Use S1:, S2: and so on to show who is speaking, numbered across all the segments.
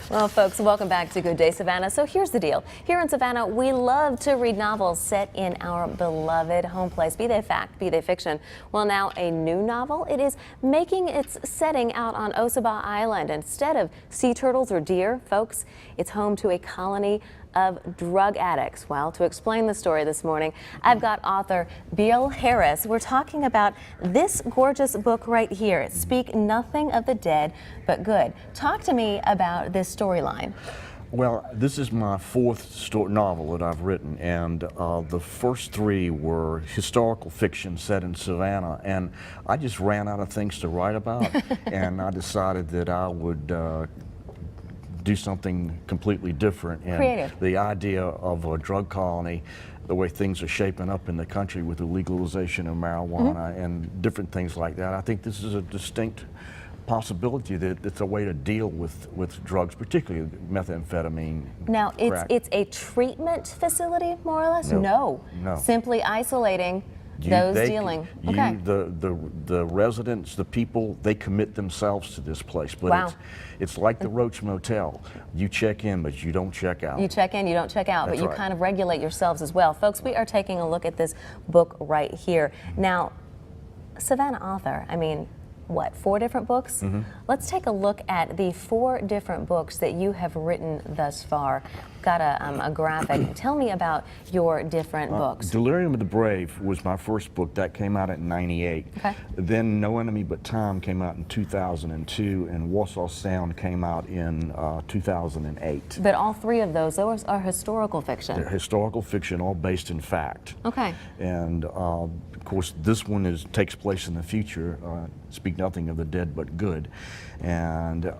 S1: Well, folks, welcome back to Good Day Savannah. So here's the deal. Here in Savannah, we love to read novels set in our beloved home place, be they fact, be they fiction. Well, now a new novel. It is making its setting out on Ossabaw Island. Instead of sea turtles or deer, folks, it's home to a colony of drug addicts. Well, to explain the story this morning, I've got author Bill Harris. We're talking about this gorgeous book right here, Speak Nothing of the Dead But Good. Talk to me about this storyline.
S2: Well, this is my fourth novel that I've written, and the first three were historical fiction set in Savannah, and I just ran out of things to write about, and I decided that I would do something completely different. And
S1: creative.
S2: The idea of a drug colony, the way things are shaping up in the country with the legalization of marijuana and different things like that, I think this is a distinct possibility that it's a way to deal with drugs, particularly methamphetamine.
S1: Now,
S2: crack.
S1: it's a treatment facility, more or less?
S2: No.
S1: Simply isolating those dealing. Okay.
S2: The residents, the people, they commit themselves to this place. But
S1: wow.
S2: It's like the Roach Motel. You check in, but you don't check out.
S1: You check in, you don't check out,
S2: That's
S1: but you
S2: right.
S1: kind of regulate yourselves as well. Folks, we are taking a look at this book right here. Now, Savannah Author, I mean, what, 4 different books? Let's take a look at the 4 different books that you have written thus far. Got a graphic. Tell me about your different books.
S2: Delirium of the Brave was my first book. That came out in '98.
S1: Okay.
S2: Then No Enemy But Time came out in 2002, and Warsaw Sound came out in 2008.
S1: But all 3 of those are historical fiction.
S2: They're historical fiction, all based in fact.
S1: Okay.
S2: And of course, this one takes place in the future. Speak Nothing of the Dead But Good, and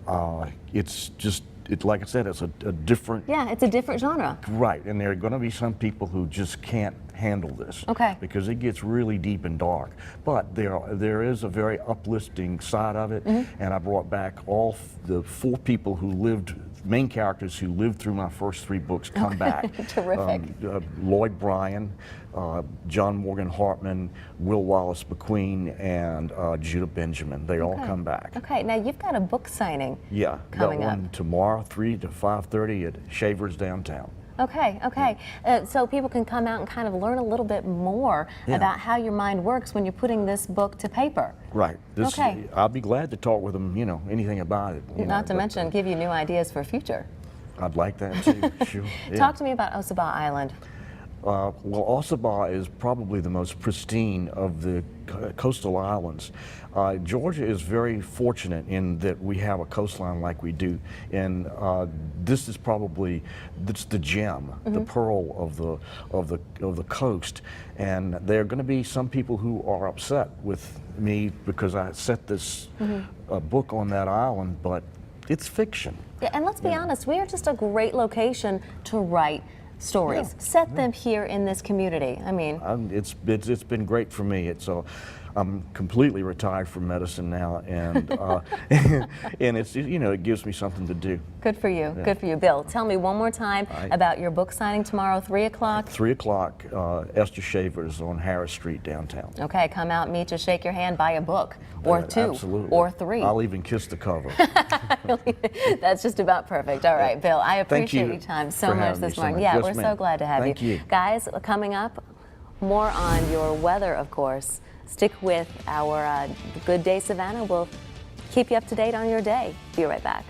S2: it's just. Like I said, it's a different...
S1: Yeah, it's a different genre.
S2: Right, and there are going to be some people who just can't handle this.
S1: Okay.
S2: Because it gets really deep and dark. But there is a very uplifting side of it, and I brought back all the 4 people who lived, main characters who lived through my first 3 books come back.
S1: Terrific.
S2: Lloyd Bryan, John Morgan Hartman, Will Wallace McQueen, and Judah Benjamin. They all come back.
S1: Okay, now you've got a book signing coming
S2: got one tomorrow, 3 to 5:30 at Shavers downtown.
S1: Okay, okay. So people can come out and kind of learn a little bit more about how your mind works when you're putting this book to paper.
S2: Right.
S1: Okay.
S2: I'll be glad to talk with them, anything about it.
S1: Not to mention give you new ideas for future.
S2: I'd like that too, sure. Yeah.
S1: Talk to me about Ossabaw Island.
S2: Well, Ossabaw is probably the most pristine of the coastal islands. Georgia is very fortunate in that we have a coastline like we do, and this is probably the gem, the pearl of the coast. And there are going to be some people who are upset with me because I set this book on that island, but it's fiction.
S1: Yeah, and let's be honest, we are just a great location to write stories. Set them here in this community. I mean,
S2: it's been great for me. I'm completely retired from medicine now, and and it's it gives me something to do.
S1: Good for you. Yeah. Good for you, Bill. Tell me one more time about your book signing tomorrow, 3 o'clock.
S2: 3 o'clock, Esther Shavers on Harris Street downtown.
S1: Okay, come out, meet you, shake your hand, buy a book, or 2,
S2: absolutely.
S1: or 3.
S2: I'll even kiss the cover.
S1: That's just about perfect. All right, Bill, I appreciate your time so much this morning. Yeah, we're so glad to have you.
S2: Thank you.
S1: Guys, coming up, more on your weather, of course. Stick with our Good Day Savannah. We'll keep you up to date on your day. Be right back.